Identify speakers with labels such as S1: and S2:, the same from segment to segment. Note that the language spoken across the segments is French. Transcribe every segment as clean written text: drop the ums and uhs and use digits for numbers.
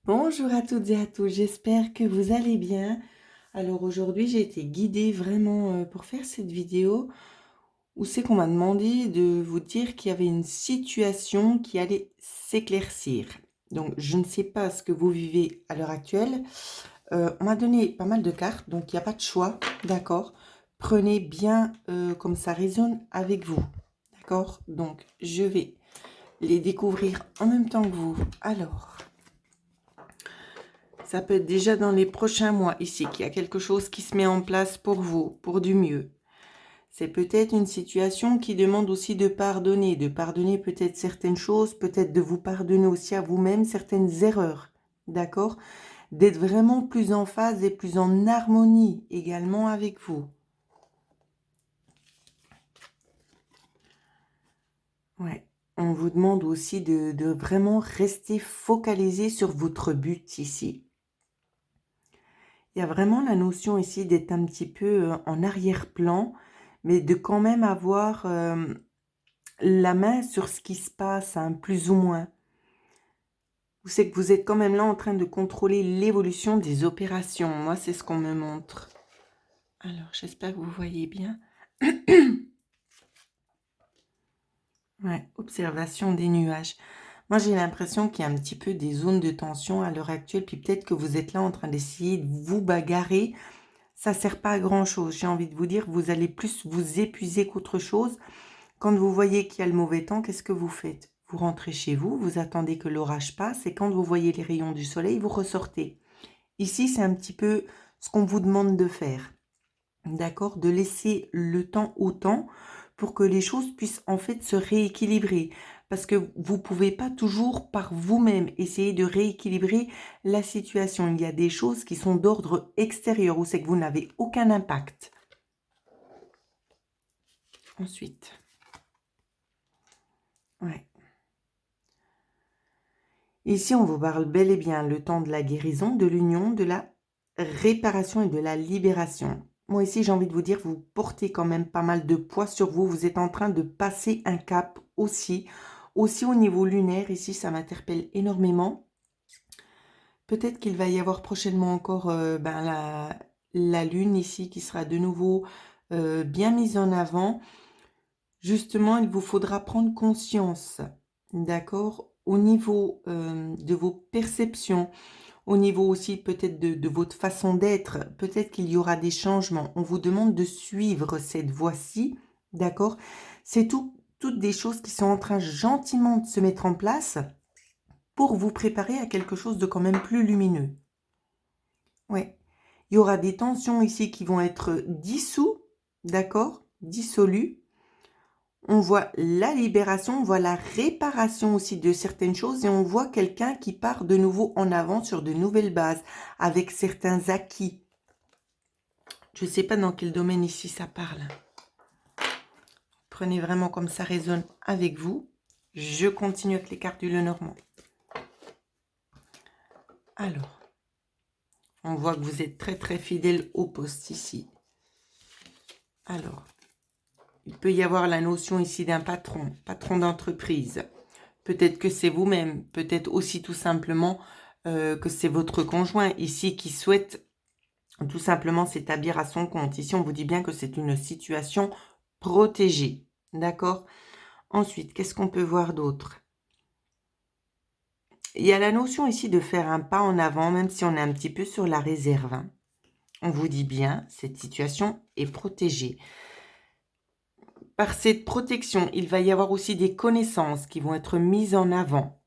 S1: Bonjour à toutes et à tous, j'espère que vous allez bien. Alors aujourd'hui, j'ai été guidée vraiment pour faire cette vidéo où c'est qu'on m'a demandé de vous dire qu'il y avait une situation qui allait s'éclaircir. Donc je ne sais pas ce que vous vivez à l'heure actuelle. On m'a donné pas mal de cartes, donc il n'y a pas de choix, d'accord? Prenez bien comme ça résonne avec vous, d'accord? Donc je vais les découvrir en même temps que vous. Alors... ça peut être déjà dans les prochains mois ici qu'il y a quelque chose qui se met en place pour vous, pour du mieux. C'est peut-être une situation qui demande aussi de pardonner peut-être certaines choses, peut-être de vous pardonner aussi à vous-même certaines erreurs, d'accord? D'être vraiment plus en phase et plus en harmonie également avec vous. Ouais. On vous demande aussi de vraiment rester focalisé sur votre but ici. Il y a vraiment la notion ici d'être un petit peu en arrière-plan, mais de quand même avoir la main sur ce qui se passe, hein, plus ou moins. C'est que vous êtes quand même là en train de contrôler l'évolution des opérations. Moi, c'est ce qu'on me montre. Alors, j'espère que vous voyez bien. Ouais, observation des nuages. Moi, j'ai l'impression qu'il y a un petit peu des zones de tension à l'heure actuelle, puis peut-être que vous êtes là en train d'essayer de vous bagarrer. Ça sert pas à grand-chose. J'ai envie de vous dire, vous allez plus vous épuiser qu'autre chose. Quand vous voyez qu'il y a le mauvais temps, qu'est-ce que vous faites? Vous rentrez chez vous, vous attendez que l'orage passe et quand vous voyez les rayons du soleil, vous ressortez. Ici, c'est un petit peu ce qu'on vous demande de faire. D'accord? De laisser le temps au temps pour que les choses puissent en fait se rééquilibrer. Parce que vous ne pouvez pas toujours par vous-même essayer de rééquilibrer la situation. Il y a des choses qui sont d'ordre extérieur où c'est que vous n'avez aucun impact. Ensuite. Ouais. Ici, on vous parle bel et bien le temps de la guérison, de l'union, de la réparation et de la libération. Moi ici, j'ai envie de vous dire, vous portez quand même pas mal de poids sur vous. Vous êtes en train de passer un cap aussi. Aussi au niveau lunaire, ici, ça m'interpelle énormément. Peut-être qu'il va y avoir prochainement encore la lune ici qui sera de nouveau bien mise en avant. Justement, il vous faudra prendre conscience, d'accord, au niveau de vos perceptions, au niveau aussi peut-être de votre façon d'être, peut-être qu'il y aura des changements. On vous demande de suivre cette voie-ci, d'accord? C'est toutes des choses qui sont en train gentiment de se mettre en place pour vous préparer à quelque chose de quand même plus lumineux. Ouais. Il y aura des tensions ici qui vont être dissous, d'accord? Dissolues. On voit la libération, on voit la réparation aussi de certaines choses et on voit quelqu'un qui part de nouveau en avant sur de nouvelles bases avec certains acquis. Je ne sais pas dans quel domaine ici ça parle. Prenez vraiment comme ça résonne avec vous. Je continue avec les cartes du Lenormand. Alors, on voit que vous êtes très très fidèle au poste ici. Alors, il peut y avoir la notion ici d'un patron d'entreprise. Peut-être que c'est vous-même, peut-être aussi tout simplement que c'est votre conjoint ici qui souhaite tout simplement s'établir à son compte. Ici, on vous dit bien que c'est une situation protégée. D'accord? Ensuite, qu'est-ce qu'on peut voir d'autre? Il y a la notion ici de faire un pas en avant, même si on est un petit peu sur la réserve, hein. On vous dit bien, cette situation est protégée. Par cette protection, il va y avoir aussi des connaissances qui vont être mises en avant.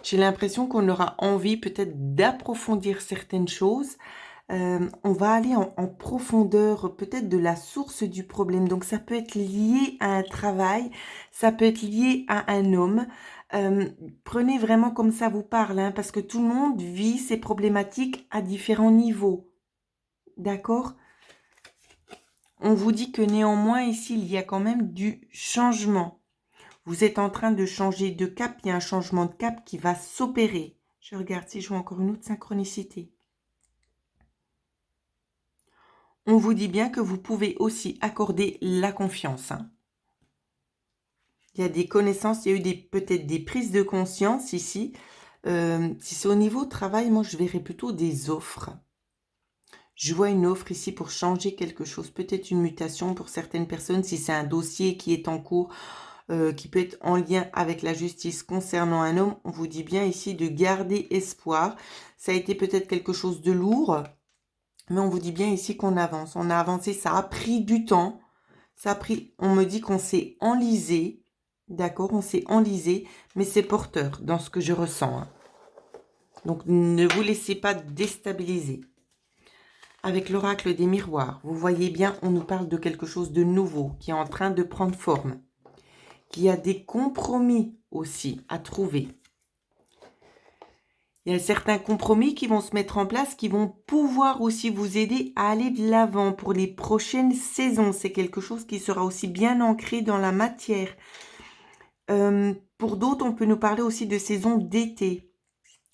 S1: J'ai l'impression qu'on aura envie peut-être d'approfondir certaines choses. On va aller en profondeur peut-être de la source du problème. Donc ça peut être lié à un travail, ça peut être lié à un homme. Prenez vraiment comme ça vous parle, hein, parce que tout le monde vit ses problématiques à différents niveaux. D'accord? On vous dit que néanmoins ici, il y a quand même du changement. Vous êtes en train de changer de cap, il y a un changement de cap qui va s'opérer. Je regarde si je vois encore une autre synchronicité. On vous dit bien que vous pouvez aussi accorder la confiance, hein. Il y a des connaissances, il y a eu peut-être des prises de conscience ici. Si c'est au niveau travail, moi je verrais plutôt des offres. Je vois une offre ici pour changer quelque chose, peut-être une mutation pour certaines personnes, si c'est un dossier qui est en cours, qui peut être en lien avec la justice concernant un homme. On vous dit bien ici de garder espoir. Ça a été peut-être quelque chose de lourd, mais on vous dit bien ici qu'on avance. On a avancé, ça a pris du temps. Ça a pris, on me dit qu'on s'est enlisé. D'accord, on s'est enlisé, mais c'est porteur dans ce que je ressens, hein. Donc, ne vous laissez pas déstabiliser. Avec l'oracle des miroirs, vous voyez bien, on nous parle de quelque chose de nouveau qui est en train de prendre forme. Qu'il y a des compromis aussi à trouver. Il y a certains compromis qui vont se mettre en place, qui vont pouvoir aussi vous aider à aller de l'avant pour les prochaines saisons. C'est quelque chose qui sera aussi bien ancré dans la matière. Pour d'autres, on peut nous parler aussi de saison d'été.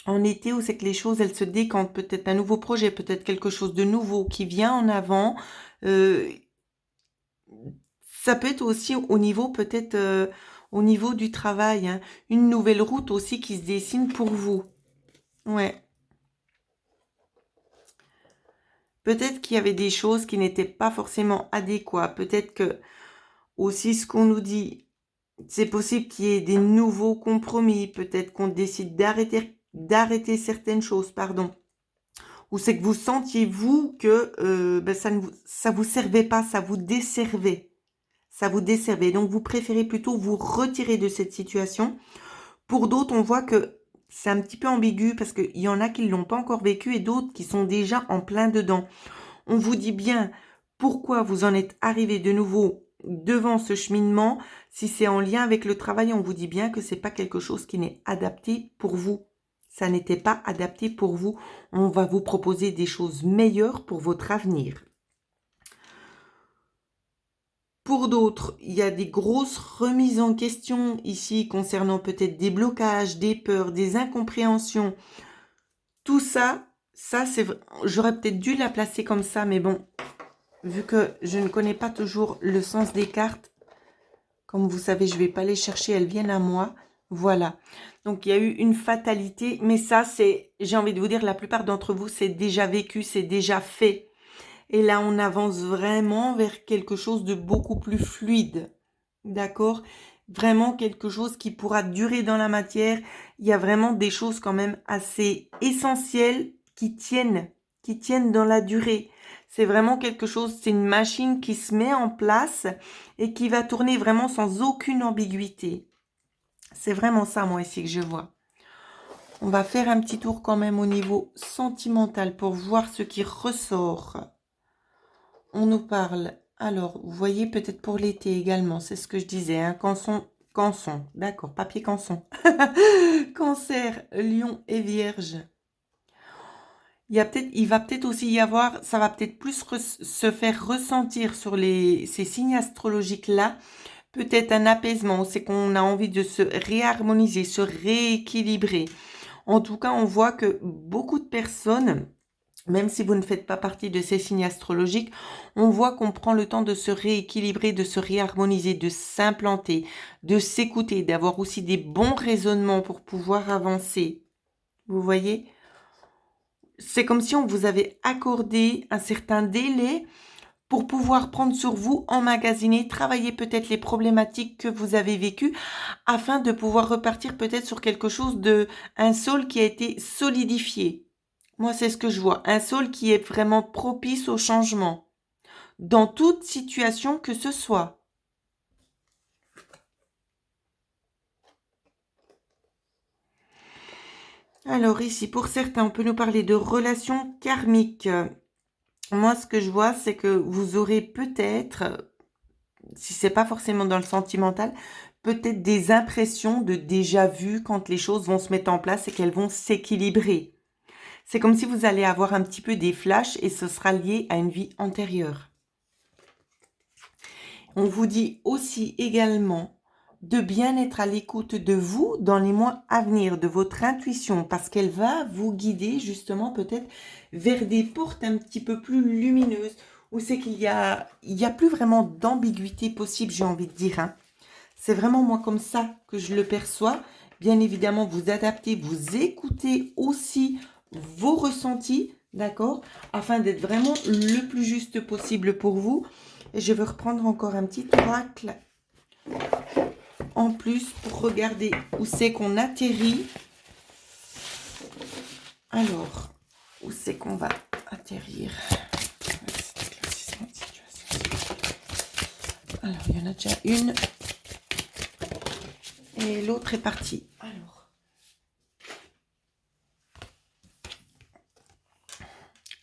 S1: En été, où c'est que les choses, elles se décantent. Peut-être un nouveau projet, peut-être quelque chose de nouveau qui vient en avant. Ça peut être aussi au niveau, peut-être au niveau du travail, hein. Une nouvelle route aussi qui se dessine pour vous. Ouais. Peut-être qu'il y avait des choses qui n'étaient pas forcément adéquates. Peut-être que aussi ce qu'on nous dit, c'est possible qu'il y ait des nouveaux compromis. Peut-être qu'on décide d'arrêter certaines choses, pardon. Ou c'est que vous sentiez, vous, que ça vous servait pas, ça vous desservait. Ça vous desservait. Donc, vous préférez plutôt vous retirer de cette situation. Pour d'autres, on voit que c'est un petit peu ambigu parce qu'il y en a qui ne l'ont pas encore vécu et d'autres qui sont déjà en plein dedans. On vous dit bien pourquoi vous en êtes arrivé de nouveau devant ce cheminement. Si c'est en lien avec le travail, on vous dit bien que c'est pas quelque chose qui n'est adapté pour vous. Ça n'était pas adapté pour vous. On va vous proposer des choses meilleures pour votre avenir. Pour d'autres, il y a des grosses remises en question ici concernant peut-être des blocages, des peurs, des incompréhensions. Tout ça, j'aurais peut-être dû la placer comme ça, mais bon, vu que je ne connais pas toujours le sens des cartes, comme vous savez, je ne vais pas les chercher, elles viennent à moi. Voilà. Donc, il y a eu une fatalité, mais ça, j'ai envie de vous dire, la plupart d'entre vous, c'est déjà vécu, c'est déjà fait. Et là, on avance vraiment vers quelque chose de beaucoup plus fluide. D'accord? Vraiment quelque chose qui pourra durer dans la matière. Il y a vraiment des choses quand même assez essentielles qui tiennent dans la durée. C'est vraiment quelque chose, c'est une machine qui se met en place et qui va tourner vraiment sans aucune ambiguïté. C'est vraiment ça, moi, ici, que je vois. On va faire un petit tour quand même au niveau sentimental pour voir ce qui ressort. On nous parle, alors, vous voyez, peut-être pour l'été également, c'est ce que je disais, hein, canson, d'accord, papier canson. Cancer, lion et vierge. Il va peut-être aussi y avoir, ça va peut-être plus se faire ressentir sur ces signes astrologiques-là, peut-être un apaisement, c'est qu'on a envie de se réharmoniser, se rééquilibrer. En tout cas, on voit que beaucoup de personnes, même si vous ne faites pas partie de ces signes astrologiques, on voit qu'on prend le temps de se rééquilibrer, de se réharmoniser, de s'implanter, de s'écouter, d'avoir aussi des bons raisonnements pour pouvoir avancer. Vous voyez? C'est comme si on vous avait accordé un certain délai pour pouvoir prendre sur vous, emmagasiner, travailler peut-être les problématiques que vous avez vécues afin de pouvoir repartir peut-être sur quelque chose un sol qui a été solidifié. Moi, c'est ce que je vois. Un sol qui est vraiment propice au changement. Dans toute situation que ce soit. Alors ici, pour certains, on peut nous parler de relations karmiques. Moi, ce que je vois, c'est que vous aurez peut-être, si c'est pas forcément dans le sentimental, peut-être des impressions de déjà vu quand les choses vont se mettre en place et qu'elles vont s'équilibrer. C'est comme si vous allez avoir un petit peu des flashs et ce sera lié à une vie antérieure. On vous dit aussi également de bien être à l'écoute de vous dans les mois à venir, de votre intuition, parce qu'elle va vous guider justement peut-être vers des portes un petit peu plus lumineuses, où c'est qu'il y a plus vraiment d'ambiguïté possible, j'ai envie de dire, hein. C'est vraiment moi comme ça que je le perçois. Bien évidemment, vous adaptez, vous écoutez aussi vos ressentis, d'accord? Afin d'être vraiment le plus juste possible pour vous. Et je vais reprendre encore un petit oracle en plus pour regarder où c'est qu'on atterrit. Alors, où c'est qu'on va atterrir? Alors, il y en a déjà une. Et l'autre est partie. Alors,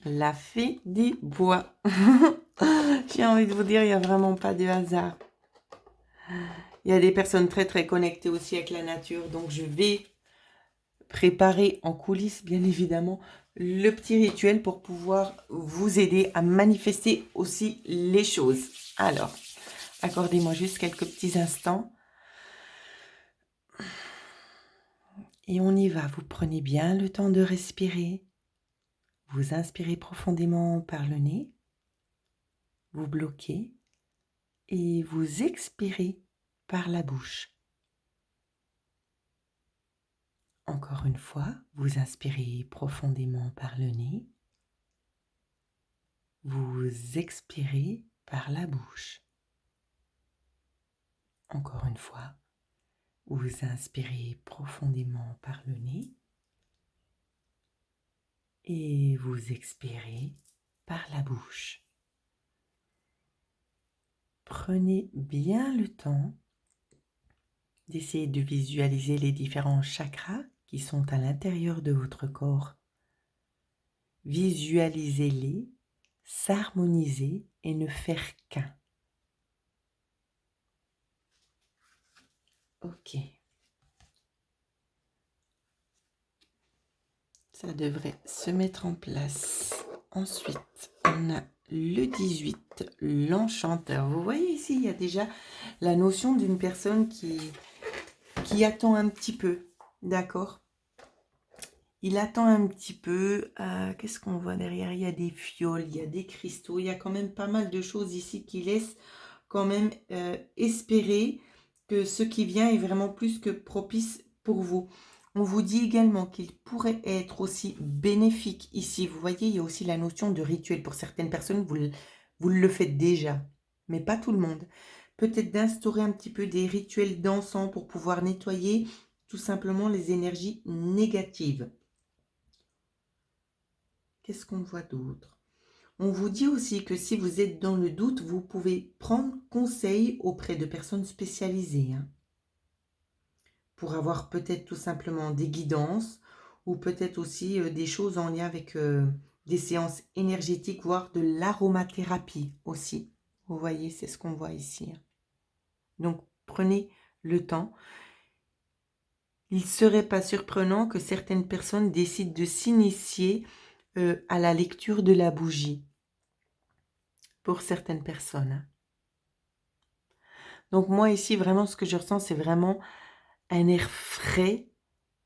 S1: la fée des bois. J'ai envie de vous dire, il n'y a vraiment pas de hasard. Il y a des personnes très très connectées aussi avec la nature. Donc, je vais préparer en coulisses, bien évidemment, le petit rituel pour pouvoir vous aider à manifester aussi les choses. Alors, accordez-moi juste quelques petits instants. Et on y va. Vous prenez bien le temps de respirer. Vous inspirez profondément par le nez. Vous bloquez. Et vous expirez par la bouche. Encore une fois, vous inspirez profondément par le nez. Vous expirez par la bouche. Encore une fois, vous inspirez profondément par le nez. Et vous expirez par la bouche. Prenez bien le temps d'essayer de visualiser les différents chakras qui sont à l'intérieur de votre corps. Visualisez-les, s'harmoniser et ne faire qu'un. Ok. Ça devrait se mettre en place. Ensuite, on a le 18, l'enchanteur. Vous voyez ici, il y a déjà la notion d'une personne qui attend un petit peu. D'accord? Il attend un petit peu. Qu'est-ce qu'on voit derrière? Il y a des fioles, il y a des cristaux. Il y a quand même pas mal de choses ici qui laissent quand même espérer que ce qui vient est vraiment plus que propice pour vous. On vous dit également qu'il pourrait être aussi bénéfique ici. Vous voyez, il y a aussi la notion de rituel. Pour certaines personnes, vous le faites déjà, mais pas tout le monde. Peut-être d'instaurer un petit peu des rituels d'encens pour pouvoir nettoyer tout simplement les énergies négatives. Qu'est-ce qu'on voit d'autre? On vous dit aussi que si vous êtes dans le doute, vous pouvez prendre conseil auprès de personnes spécialisées. Pour avoir peut-être tout simplement des guidances ou peut-être aussi des choses en lien avec des séances énergétiques, voire de l'aromathérapie aussi. Vous voyez, c'est ce qu'on voit ici. Donc, prenez le temps. Il ne serait pas surprenant que certaines personnes décident de s'initier à la lecture de la bougie. Pour certaines personnes. Donc moi ici, vraiment, ce que je ressens, c'est vraiment un air frais,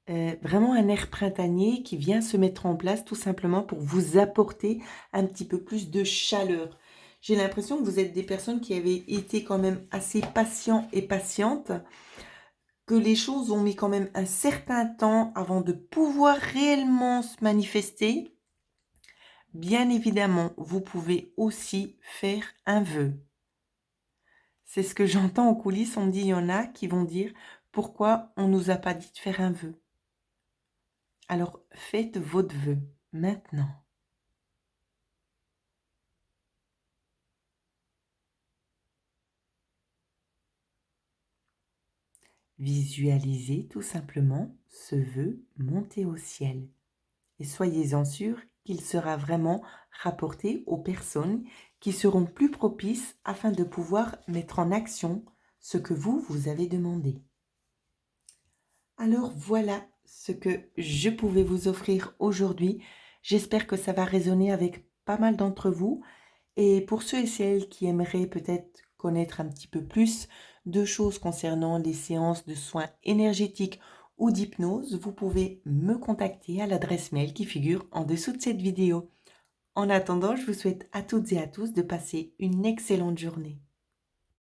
S1: vraiment un air printanier qui vient se mettre en place tout simplement pour vous apporter un petit peu plus de chaleur. J'ai l'impression que vous êtes des personnes qui avaient été quand même assez patients et patientes, que les choses ont mis quand même un certain temps avant de pouvoir réellement se manifester. Bien évidemment, vous pouvez aussi faire un vœu. C'est ce que j'entends en coulisses, on me dit, il y en a qui vont dire, pourquoi on ne nous a pas dit de faire un vœu? Alors, faites votre vœu, maintenant. Visualisez tout simplement ce vœu monter au ciel. Et soyez-en sûrs qu'il sera vraiment rapporté aux personnes qui seront plus propices afin de pouvoir mettre en action ce que vous avez demandé. Alors voilà ce que je pouvais vous offrir aujourd'hui. J'espère que ça va résonner avec pas mal d'entre vous. Et pour ceux et celles qui aimeraient peut-être connaître un petit peu plus de choses concernant les séances de soins énergétiques ou d'hypnose, vous pouvez me contacter à l'adresse mail qui figure en dessous de cette vidéo. En attendant, je vous souhaite à toutes et à tous de passer une excellente journée.